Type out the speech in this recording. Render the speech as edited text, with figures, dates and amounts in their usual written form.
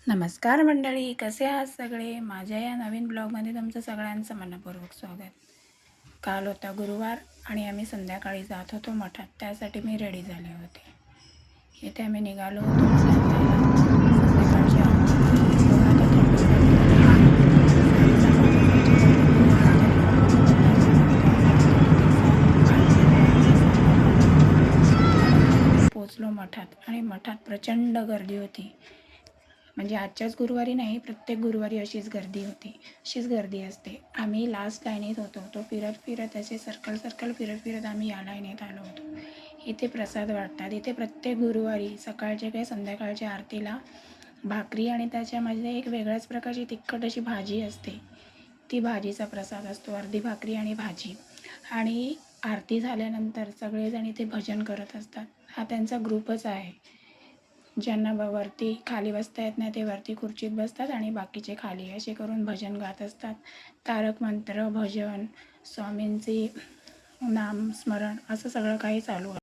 नमस्कार मंडळी, कसे आहात सगळे? माझ्या या नवीन ब्लॉगमध्ये तुमचं सगळ्यांचं मनपूर्वक स्वागत. काल होता गुरुवार आणि आम्ही संध्याकाळी जात होतो मठात. त्यासाठी मी रेडी झाले होते. इथे आम्ही निघालो होतो मठात जायला. संध्याकाळची आरती बघा, आता थंडी झालेली आहे. 5:30 वाजल्याची गर्दी बघा, तरी पण लोक भरल्या जात होते. असं वाटतं की आरती 7 आम्ही घरामध्ये पोचलो मठात आणि मठात प्रचंड गर्दी होती. म्हणजे आजच्याच गुरुवारी नाही, प्रत्येक गुरुवारी अशीच गर्दी होती, अशीच गर्दी असते. आम्ही लास्ट लाईनीत होतो. तो फिरत फिरत असे सर्कल फिरत फिरत आम्ही या लाईनीत आलो होतो. इथे प्रसाद वाटतात. इथे प्रत्येक गुरुवारी सकाळच्या किंवा संध्याकाळच्या आरतीला भाकरी आणि त्याच्यामध्ये एक वेगळ्याच प्रकारची तिखट अशी भाजी असते. ती भाजीचा प्रसाद असतो, अर्धी भाकरी आणि भाजी. आणि आरती झाल्यानंतर सगळेजण इथे भजन करत असतात. हा त्यांचा ग्रुपच आहे. ज्यांना वरती खाली बसता येत नाही ते वरती खुर्चीत बसतात आणि बाकीचे खाली असे करून भजन गात असतात. तारक मंत्र, भजन, स्वामींचे नामस्मरण असं सगळं काही चालू आहे.